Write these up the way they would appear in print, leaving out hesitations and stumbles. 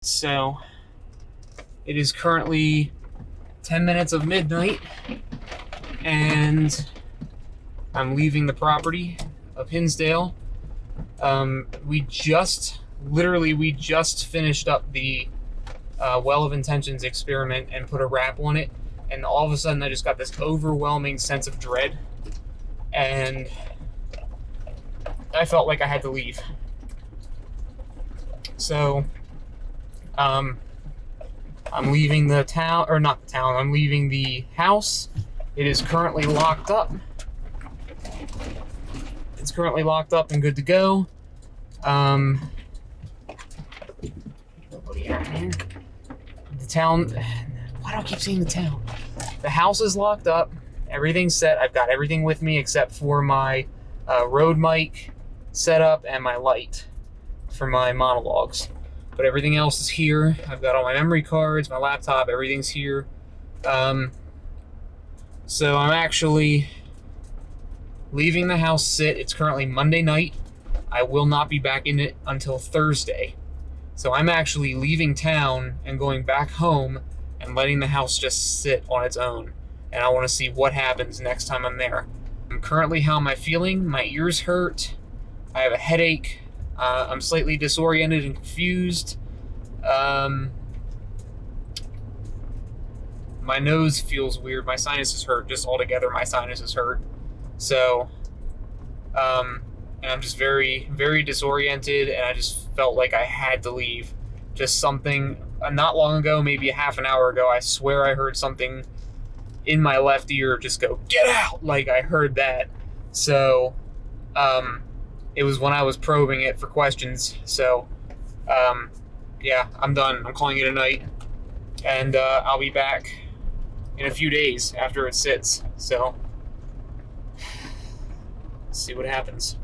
So it is currently 10 minutes of midnight, and I'm leaving the property of Hinsdale. We just finished up the Well of Intentions experiment and put a wrap on it, and all of a sudden I just got this overwhelming sense of dread, and I felt like I had to leave. So I'm leaving the town, or not the town, I'm leaving the house. It is currently locked up. It's currently locked up and good to go. Nobody out here. The town, why do I keep saying the town? The house is locked up. Everything's set. I've got everything with me except for my Rode mic setup and my light for my monologues. But everything else is here. I've got all my memory cards, my laptop, everything's here. So I'm actually leaving the house sit. It's currently Monday night. I will not be back in it until Thursday. So I'm actually leaving town and going back home and letting the house just sit on its own. And I want to see what happens next time I'm there. Currently, how am I feeling? My ears hurt. I have a headache. I'm slightly disoriented and confused. My nose feels weird. My sinuses hurt. Just altogether, my sinuses hurt. So, and I'm just very, very disoriented, and I just felt like I had to leave. Just something, not long ago, maybe a half an hour ago, I swear I heard something in my left ear just go, "Get out!" Like I heard that. So, it was when I was probing it for questions. So, yeah, I'm done. I'm calling it a night. And I'll be back in a few days after it sits. So, see what happens.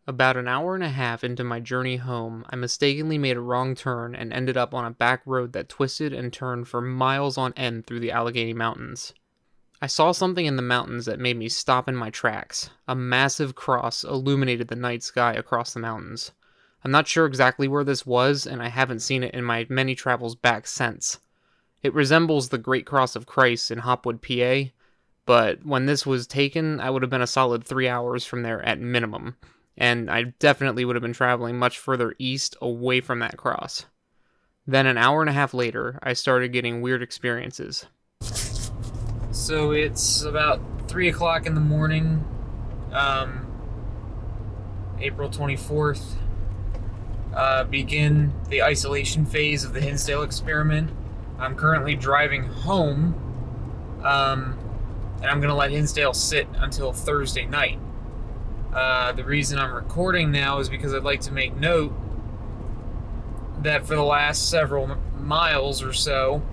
About an hour and a half into my journey home, I mistakenly made a wrong turn and ended up on a back road that twisted and turned for miles on end through the Allegheny Mountains. I saw something in the mountains that made me stop in my tracks. A massive cross illuminated the night sky across the mountains. I'm not sure exactly where this was, and I haven't seen it in my many travels back since. It resembles the Great Cross of Christ in Hopwood, PA, but when this was taken, I would have been a solid 3 hours from there at minimum. And I definitely would have been traveling much further east away from that cross. Then an hour and a half later, I started getting weird experiences. So it's about 3 o'clock in the morning, April 24th. Begin the isolation phase of the Hinsdale experiment. I'm currently driving home, and I'm going to let Hinsdale sit until Thursday night. The reason I'm recording now is because I'd like to make note that for the last several miles or so,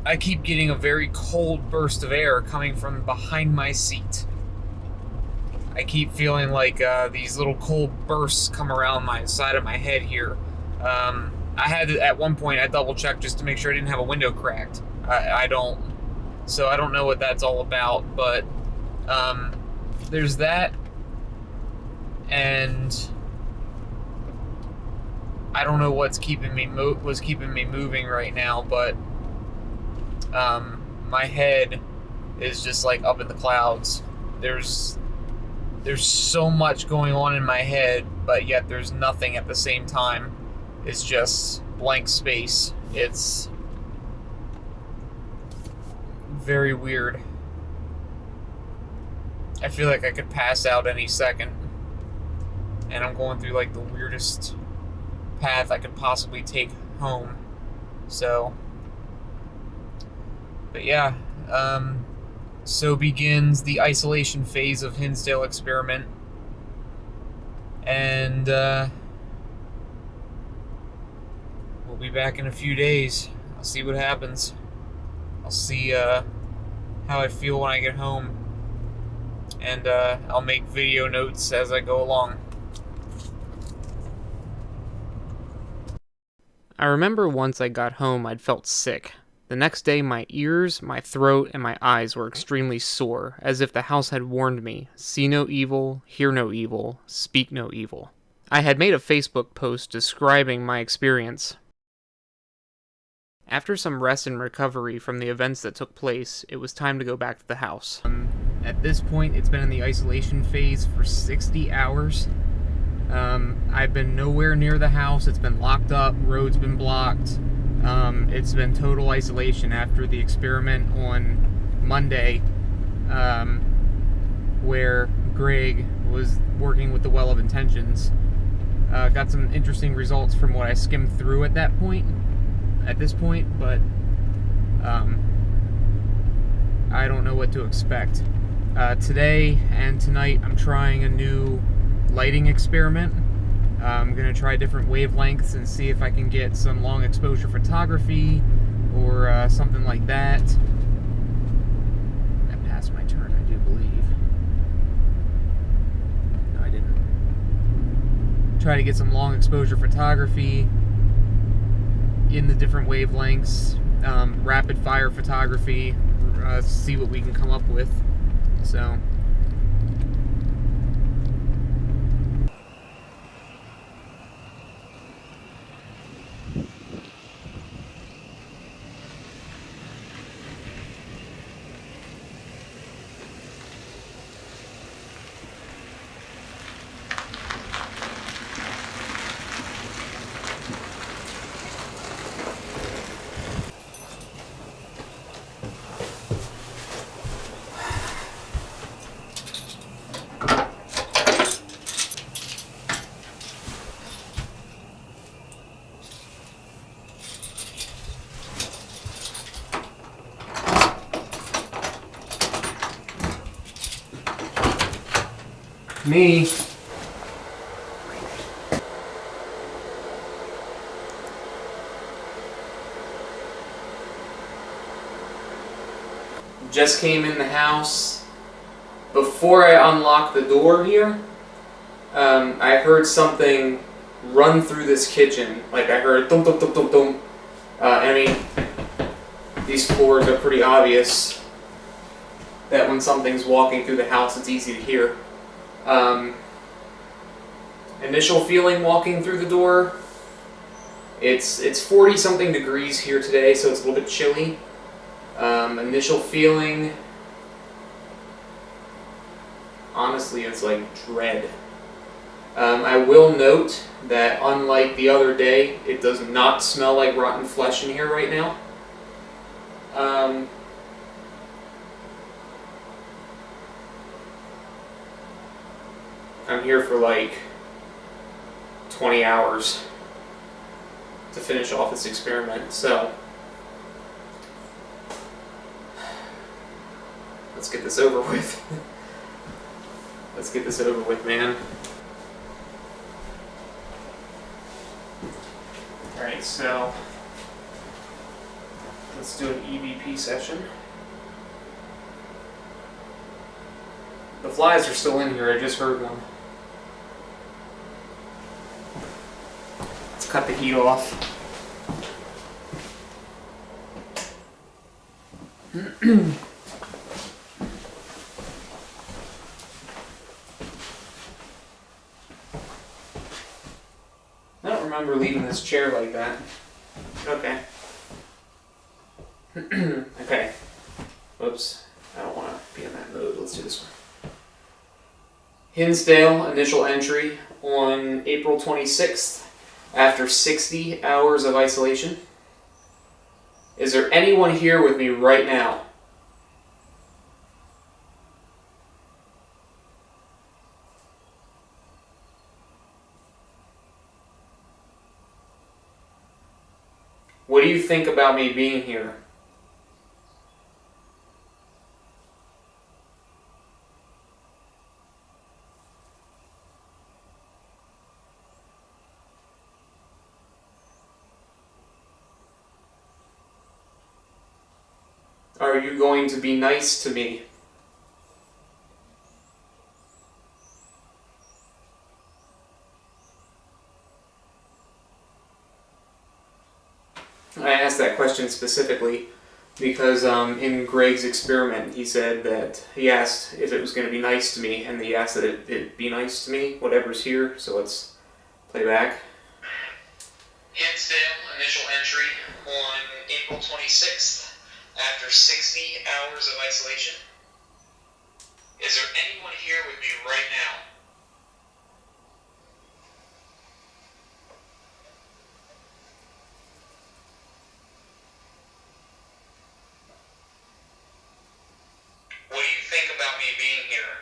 I keep getting a very cold burst of air coming from behind my seat. I keep feeling like these little cold bursts come around my side of my head here. I had to, at one point, I double-checked just to make sure I didn't have a window cracked. I don't. So I don't know what that's all about, but there's that. and I don't know what's keeping me moving right now, but my head is just like up in the clouds. There's so much going on in my head, but yet there's nothing at the same time. It's just blank space. It's very weird. I feel like I could pass out any second, and I'm going through like the weirdest path I could possibly take home. So, but yeah, so begins the isolation phase of Hinsdale experiment, and we'll be back in a few days. I'll see what happens. I'll see how I feel when I get home, and I'll make video notes as I go along. I remember once I got home, I'd felt sick. The next day, my ears, my throat, and my eyes were extremely sore, as if the house had warned me, see no evil, hear no evil, speak no evil. I had made a Facebook post describing my experience. After some rest and recovery from the events that took place, it was time to go back to the house. At this point, it's been in the isolation phase for 60 hours. I've been nowhere near the house. It's been locked up, roads been blocked. It's been total isolation after the experiment on Monday, where Greg was working with the Well of Intentions. Got some interesting results from what I skimmed through at this point, but I don't know what to expect. Today and tonight I'm trying a new lighting experiment. I'm going to try different wavelengths and see if I can get some long exposure photography or something like that. I passed my turn, I do believe. No, I didn't. Try to get some long exposure photography in the different wavelengths, rapid fire photography, see what we can come up with. So me. Just came in the house. Before I unlocked the door here, I heard something run through this kitchen. Like I heard thump thump thump thump thump. I mean, these floors are pretty obvious that when something's walking through the house, it's easy to hear. Initial feeling walking through the door, it's 40 something degrees here today, so it's a little bit chilly. Initial feeling, honestly, it's like dread. I will note that unlike the other day, it does not smell like rotten flesh in here right now. I'm here for like 20 hours to finish off this experiment, so let's get this over with. Let's get this over with, man. Alright, so let's do an EVP session. The flies are still in here, I just heard one. Let's cut the heat off. remember leaving this chair like that. Okay. Okay. Whoops. I don't want to be in that mode. Let's do this one. Hinsdale, initial entry on April 26th, after 60 hours of isolation. Is there anyone here with me right now? What do you think about me being here? Are you going to be nice to me? I asked that question specifically because in Greg's experiment he said that he asked if it was going to be nice to me, and he asked that it be nice to me, whatever's here. So let's play back. Hinsdale, initial entry on April 26th, after 60 hours of isolation. Is there anyone here with me right now? What do you think about me being here?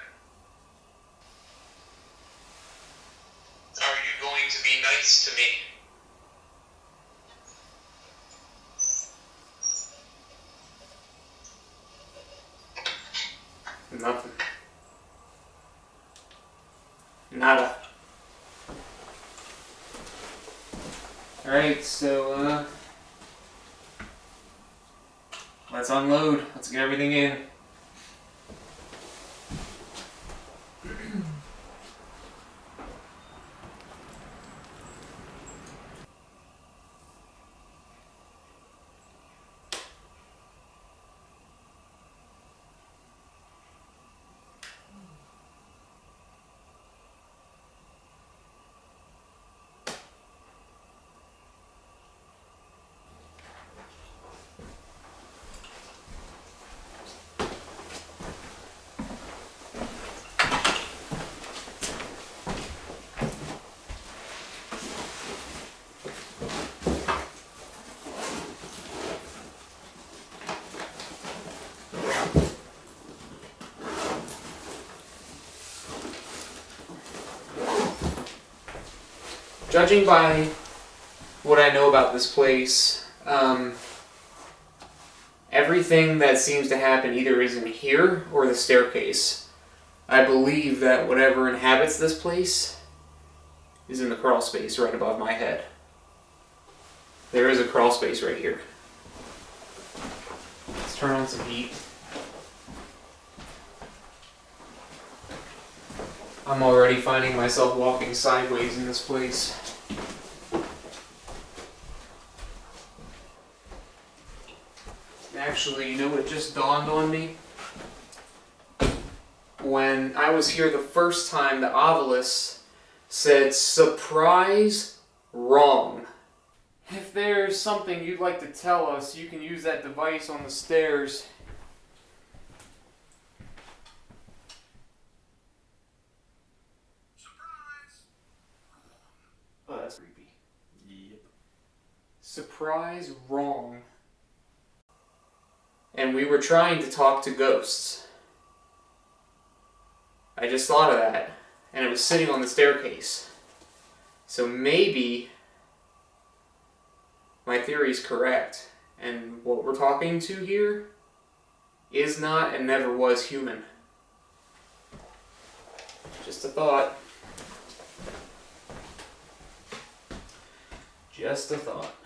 Are you going to be nice to me? Nothing. Nada. Alright, so, let's unload. Let's get everything in. Judging by what I know about this place, everything that seems to happen either is in here or the staircase. I believe that whatever inhabits this place is in the crawl space right above my head. There is a crawl space right here. Let's turn on some heat. I'm already finding myself walking sideways in this place. Actually, you know what just dawned on me? When I was here the first time, the Ovilus said, "Surprise, wrong." If there's something you'd like to tell us, you can use that device on the stairs. Surprise! Oh, that's creepy. Yep. Surprise, wrong. And we were trying to talk to ghosts. I just thought of that, and it was sitting on the staircase. So maybe my theory is correct, and what we're talking to here is not and never was human. Just a thought. Just a thought.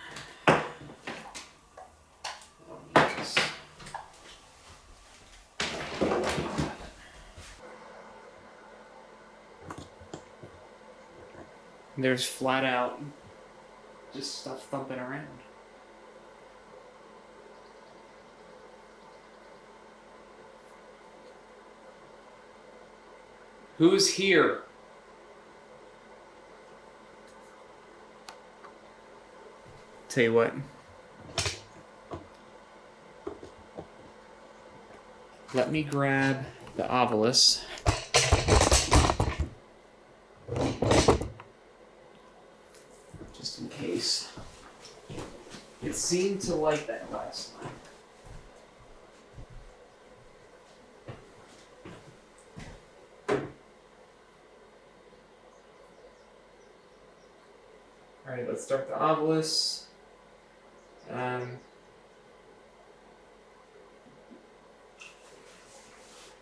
There's flat out just stuff thumping around. Who's here? Tell you what. Let me grab the Ovilus. Just in case. It seemed to like that last time. Alright, let's start the Ovilus.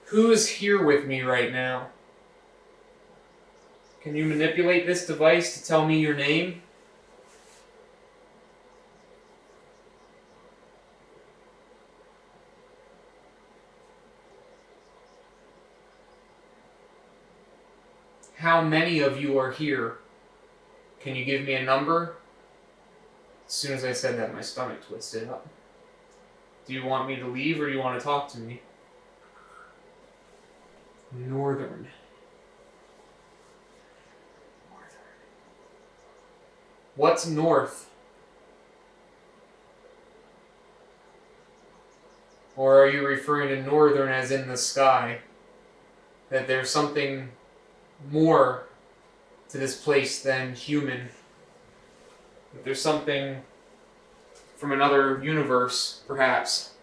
Who is here with me right now? Can you manipulate this device to tell me your name? How many of you are here? Can you give me a number? As soon as I said that, my stomach twisted up. Do you want me to leave or do you want to talk to me? Northern. What's north? Or are you referring to northern as in the sky? That there's something more to this place than human? That there's something from another universe, perhaps?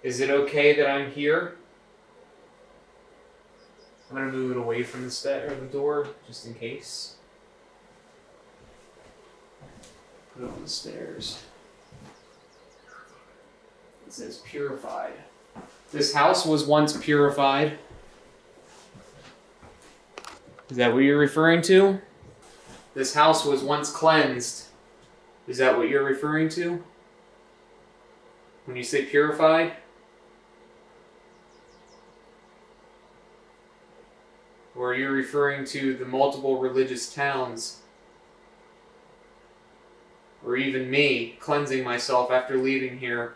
Is it okay that I'm here? I'm going to move it away from the door, just in case. Put it on the stairs. It says purified. This house was once purified. Is that what you're referring to? This house was once cleansed. Is that what you're referring to? When you say purified? Or are you referring to the multiple religious towns? Or even me cleansing myself after leaving here?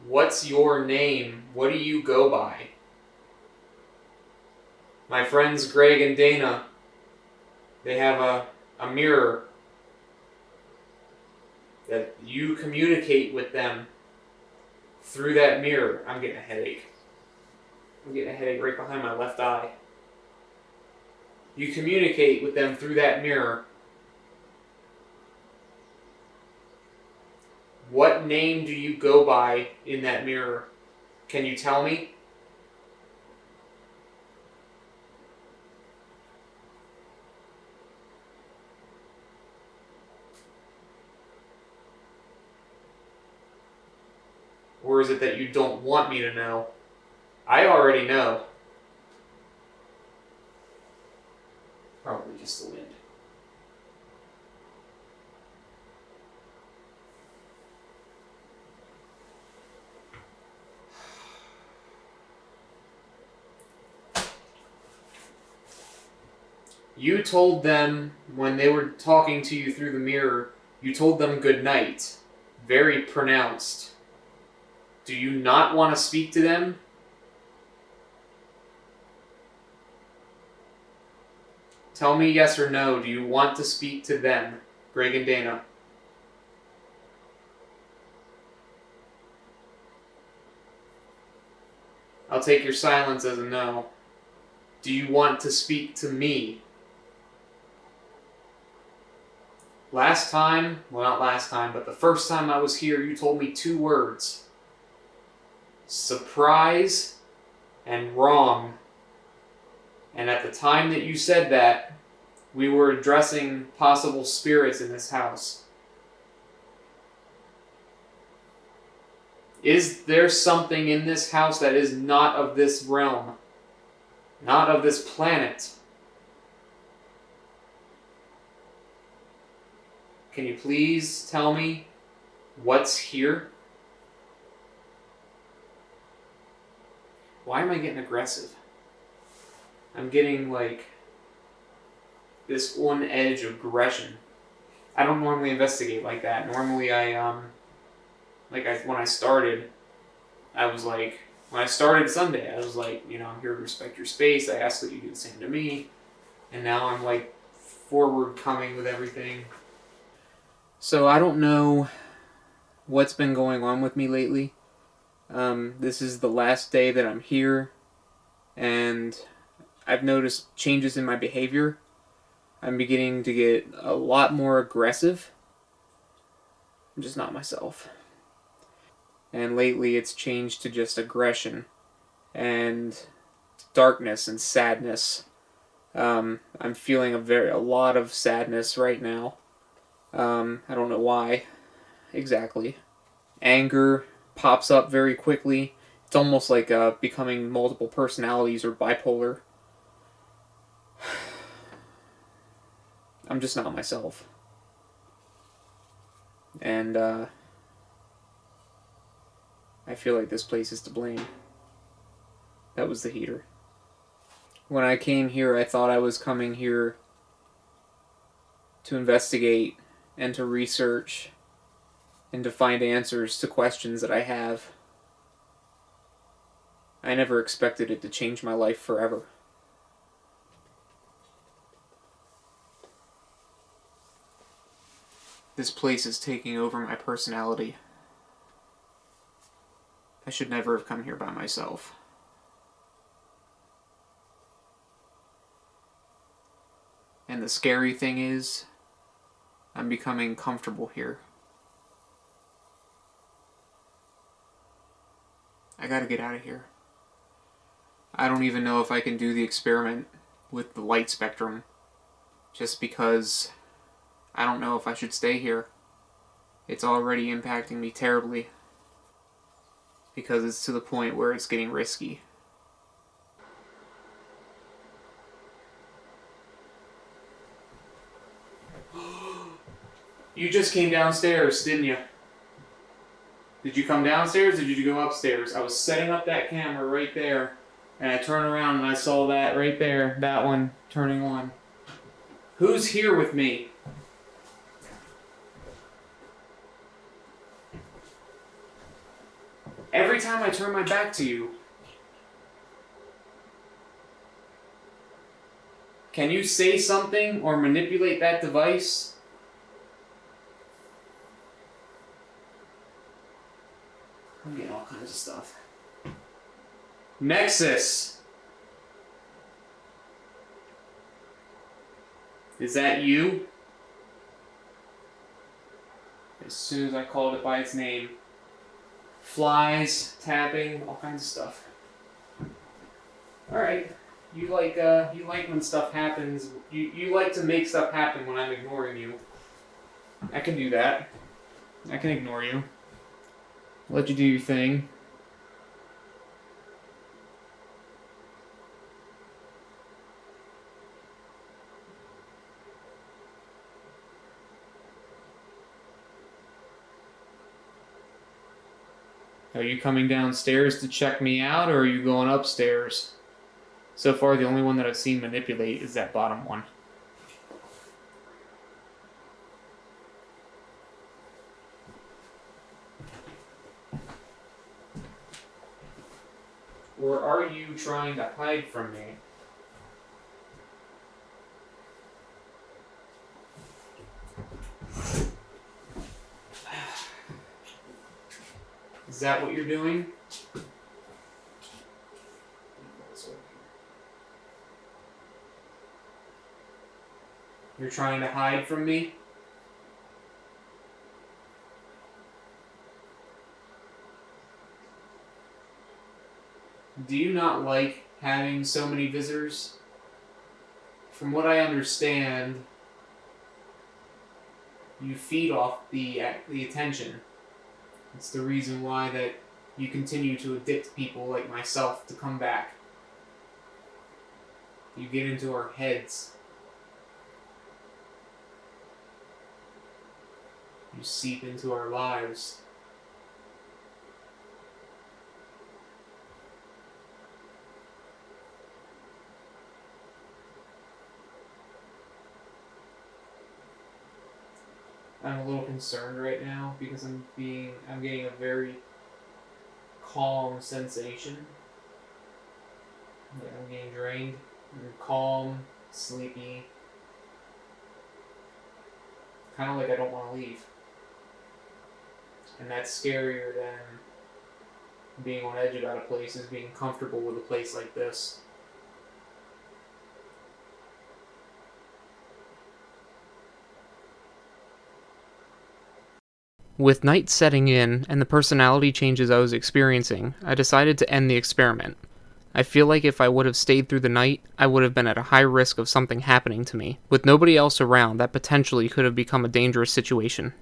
What's your name? What do you go by? My friends Greg and Dana, they have a mirror that you communicate with them through that mirror. I'm getting a headache. I'm getting a headache right behind my left eye. You communicate with them through that mirror. What name do you go by in that mirror? Can you tell me? Or is it that you don't want me to know? I already know. Probably just the wind. You told them, when they were talking to you through the mirror, you told them good night. Very pronounced. Do you not want to speak to them? Tell me yes or no. Do you want to speak to them, Greg and Dana? I'll take your silence as a no. Do you want to speak to me? Last time, well, not last time, but the first time I was here, you told me 2 words. Surprise and wrong. And at the time that you said that, we were addressing possible spirits in this house. Is there something in this house that is not of this realm? Not of this planet? Can you please tell me what's here? Why am I getting aggressive? I'm getting like this on edge of aggression. I don't normally investigate like that. Normally, when I started, I was like, when I started Sunday, I was like, I'm here to respect your space. I ask that you do the same to me. And now I'm like forward coming with everything. So I don't know what's been going on with me lately. This is the last day that I'm here, and I've noticed changes in my behavior. I'm beginning to get a lot more aggressive. I'm just not myself. And lately it's changed to just aggression and darkness and sadness. I'm feeling a lot of sadness right now. I don't know why exactly. Anger pops up very quickly. It's almost like becoming multiple personalities or bipolar. I'm just not myself. And I feel like this place is to blame. That was the heater. When I came here, I thought I was coming here to investigate and to research and to find answers to questions that I have. I never expected it to change my life forever. This place is taking over my personality. I should never have come here by myself. And the scary thing is, I'm becoming comfortable here. I gotta get out of here. I don't even know if I can do the experiment with the light spectrum, just because I don't know if I should stay here. It's already impacting me terribly, because it's to the point where it's getting risky. You just came downstairs, didn't you? Did you come downstairs or did you go upstairs? I was setting up that camera right there, and I turned around and I saw that right there, that one turning on. Who's here with me? Every time I turn my back to you, can you say something or manipulate that device? I'm getting all kinds of stuff. Nexus! Is that you? As soon as I called it by its name. Flies, tapping, all kinds of stuff. Alright. You like when stuff happens. You like to make stuff happen when I'm ignoring you. I can do that. I can ignore you. Let you do your thing. Are you coming downstairs to check me out, or are you going upstairs? So far, the only one that I've seen manipulate is that bottom one. Or are you trying to hide from me? Is that what you're doing? You're trying to hide from me? Do you not like having so many visitors? From what I understand, you feed off the attention. It's the reason why that you continue to addict people like myself to come back. You get into our heads. You seep into our lives. I'm a little concerned right now because I'm getting a very calm sensation. Like I'm getting drained. I'm calm, sleepy, kind of like I don't want to leave. And that's scarier than being on edge about a place, is being comfortable with a place like this. With night setting in and the personality changes I was experiencing, I decided to end the experiment. I feel like if I would have stayed through the night, I would have been at a high risk of something happening to me. With nobody else around, that potentially could have become a dangerous situation.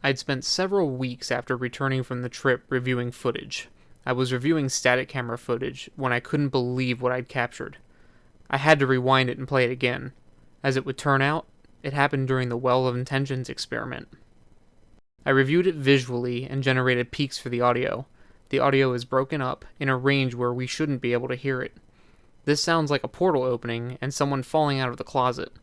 I'd spent several weeks after returning from the trip reviewing footage. I was reviewing static camera footage when I couldn't believe what I'd captured. I had to rewind it and play it again. As it would turn out, it happened during the Well of Intentions experiment. I reviewed it visually and generated peaks for the audio. The audio is broken up in a range where we shouldn't be able to hear it. This sounds like a portal opening and someone falling out of the closet.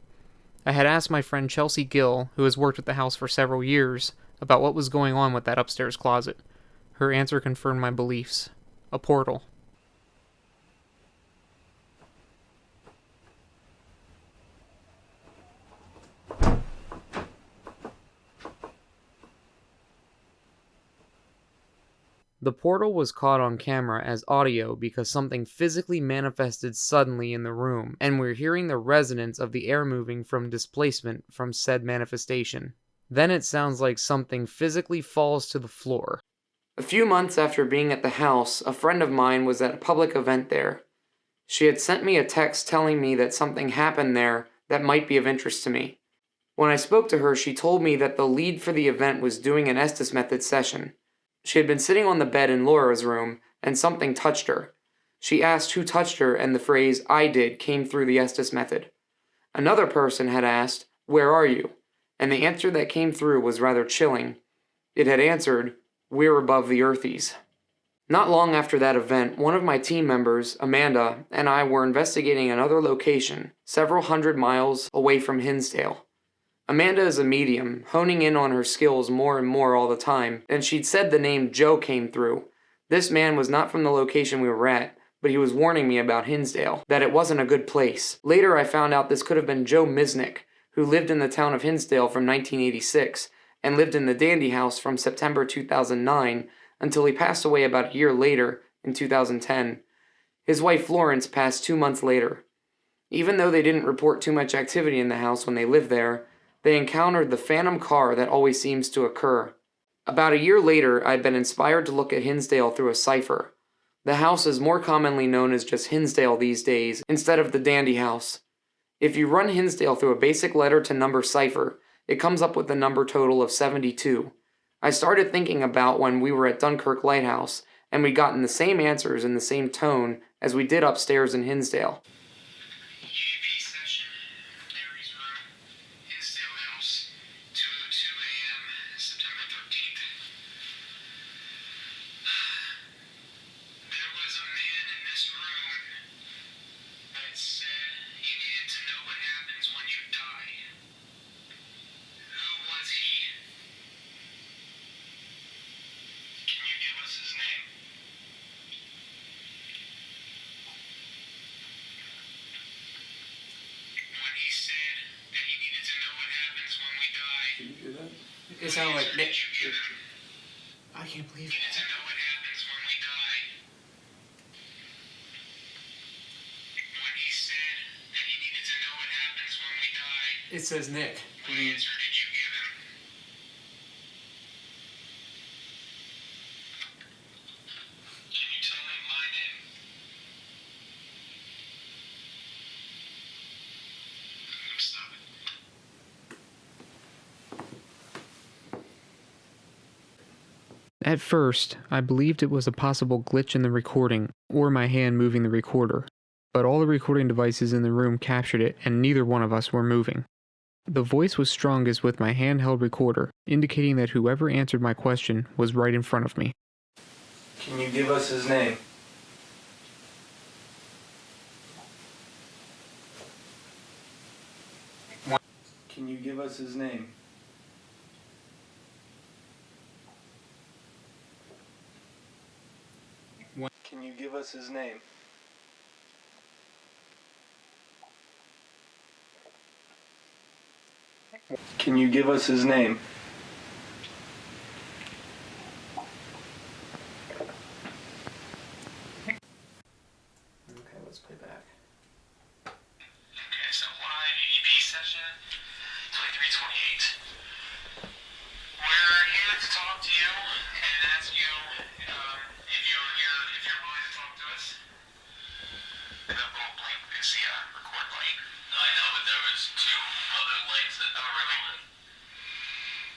I had asked my friend Chelsea Gill, who has worked with the house for several years, about what was going on with that upstairs closet. Her answer confirmed my beliefs. A portal. The portal was caught on camera as audio because something physically manifested suddenly in the room, and we're hearing the resonance of the air moving from displacement from said manifestation. Then it sounds like something physically falls to the floor. A few months after being at the house, a friend of mine was at a public event there. She had sent me a text telling me that something happened there that might be of interest to me. When I spoke to her, she told me that the lead for the event was doing an Estes method session. She had been sitting on the bed in Laura's room, and something touched her. She asked who touched her, and the phrase, "I did," came through the Estes method. Another person had asked, "Where are you?" And the answer that came through was rather chilling. It had answered, "We're above the Earthies." Not long after that event, one of my team members, Amanda, and I were investigating another location, several hundred miles away from Hinsdale. Amanda is a medium, honing in on her skills more and more all the time, and she'd said the name Joe came through. This man was not from the location we were at, but he was warning me about Hinsdale, that it wasn't a good place. Later I found out this could have been Joe Misnick, who lived in the town of Hinsdale from 1986, and lived in the Dandy House from September 2009 until he passed away about a year later, in 2010. His wife Florence passed 2 months later. Even though they didn't report too much activity in the house when they lived there, they encountered the phantom car that always seems to occur. About a year later, I'd been inspired to look at Hinsdale through a cipher. The house is more commonly known as just Hinsdale these days, instead of the Dandy House. If you run Hinsdale through a basic letter to number cipher, it comes up with the number total of 72. I started thinking about when we were at Dunkirk Lighthouse, and we'd gotten the same answers in the same tone as we did upstairs in Hinsdale. EAP session, Mary's room, Hinsdale house, 2:02 a.m., September 13th. There was a man in this room that said he needed to know what happens when you die. Who was he? Can you give us his name? When he said that he needed to know what happens when we die. Can you do that? It sounded like Nick. I can't believe it. Needed to know what happens when we die. When he said that he needed to know what happens when we die. It says Nick. What answer did you give him? Can you tell me my name? Stop it. At first, I believed it was a possible glitch in the recording, or my hand moving the recorder, but all the recording devices in the room captured it and neither one of us were moving. The voice was strongest with my handheld recorder, indicating that whoever answered my question was right in front of me. Can you give us his name? Can you give us his name? Can you give us his name? Can you give us his name? Okay, let's play back. Okay, so live EEP session, 2328. We're here to talk to you and ask you if you're here, if you're willing to talk to us. That little blink is the record light. No, I know, but there was two other lights that were on.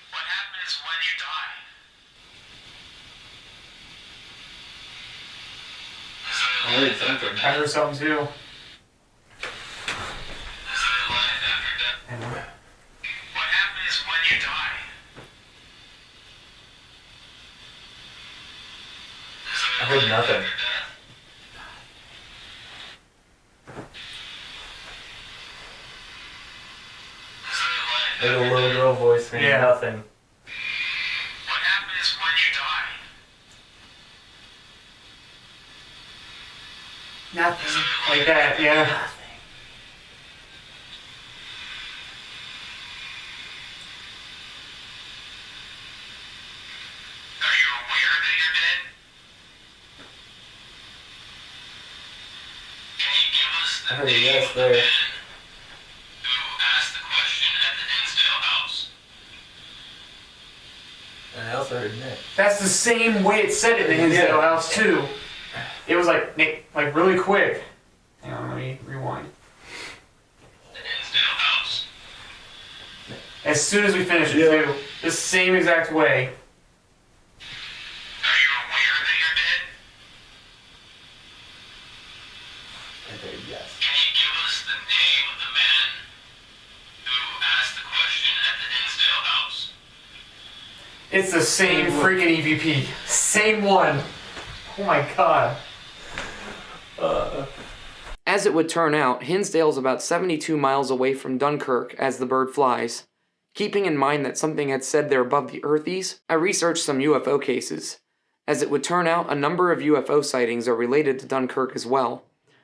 What happens when you die? I heard something. I heard something too. Is there life after death? What happens when you die? I heard nothing. There's a little girl voice saying nothing. What happens when you die? Nothing. Like that, yeah. Are you aware that you're dead? Can you give us the I heard a name yes of the there. man who asked the question at the Hinsdale house? And I also heard Nick. That's the same way it said it in the Hinsdale house too. It was like Nick, like really quick. Hang on, let me rewind. The Hinsdale house. As soon as we finished it too, the same exact way. Are you aware that you're dead? I heard yes. Can you give us the name of the man who asked the question at the Hinsdale house? It's the same freaking EVP. Same one. Oh my god. As it would turn out, Hinsdale's about 72 miles away from Dunkirk as the bird flies. Keeping in mind that something had said there above the Earthies, I researched some UFO cases. As it would turn out, a number of UFO sightings are related to Dunkirk as well.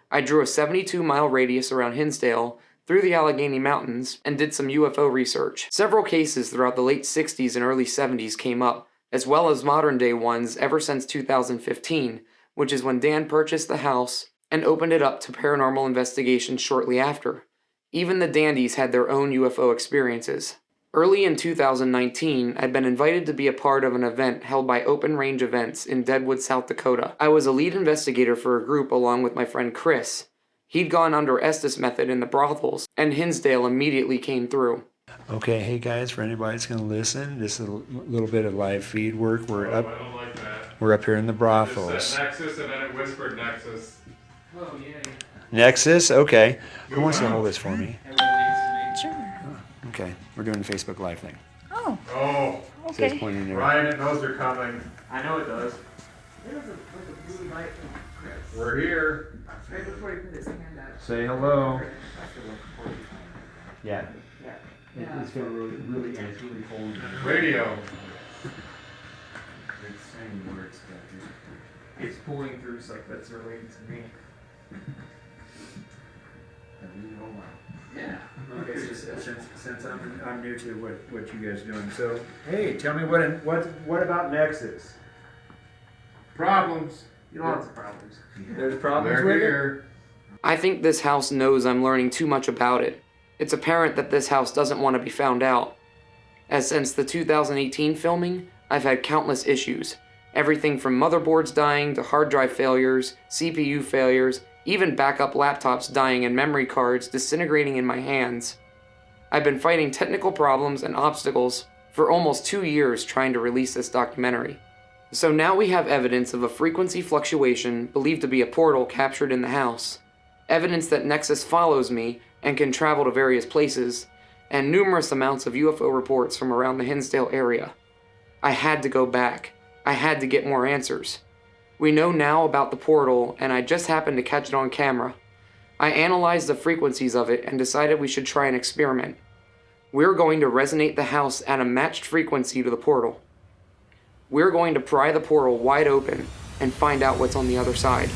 I drew a 72-mile radius around Hinsdale, through the Allegheny Mountains, and did some UFO research. Several cases throughout the late 60s and early 70s came up, as well as modern-day ones ever since 2015, which is when Dan purchased the house and opened it up to paranormal investigations shortly after. Even the Dandies had their own UFO experiences. Early in 2019, I'd been invited to be a part of an event held by Open Range Events in Deadwood, South Dakota. I was a lead investigator for a group along with my friend Chris. He'd gone under Estes method in the brothels, and Hinsdale immediately came through. Okay, hey guys, for anybody that's going to listen, this is a little bit of live feed work. I don't like that. We're up here in the It just brothels. said Nexus and then it whispered Nexus. Oh, yeah. Nexus, okay. Who wants to hold this for me? Sure. Okay, we're doing the Facebook Live thing. Oh, Oh, So it's okay. pointing there. Ryan, it knows you're coming. I know it does. There's like a blue light from Chris. We're here. Right before he put his hand out. Say hello. After like 45. Yeah. Yeah. It's feeling really cold. Radio. It's saying words that it's pulling through stuff that's related to me. Yeah. Okay, so since I'm new to what you guys are doing, so hey, tell me what about Nexus? Problems. Lots of problems. There's problems They're with it? here. I think this house knows I'm learning too much about it. It's apparent that this house doesn't want to be found out. As since the 2018 filming, I've had countless issues. Everything from motherboards dying to hard drive failures, CPU failures, even backup laptops dying and memory cards disintegrating in my hands. I've been fighting technical problems and obstacles for almost 2 years trying to release this documentary. So now we have evidence of a frequency fluctuation believed to be a portal captured in the house, evidence that Nexus follows me and can travel to various places, and numerous amounts of UFO reports from around the Hinsdale area. I had to go back. I had to get more answers. We know now about the portal, and I just happened to catch it on camera. I analyzed the frequencies of it and decided we should try an experiment. We're going to resonate the house at a matched frequency to the portal. We're going to pry the portal wide open and find out what's on the other side.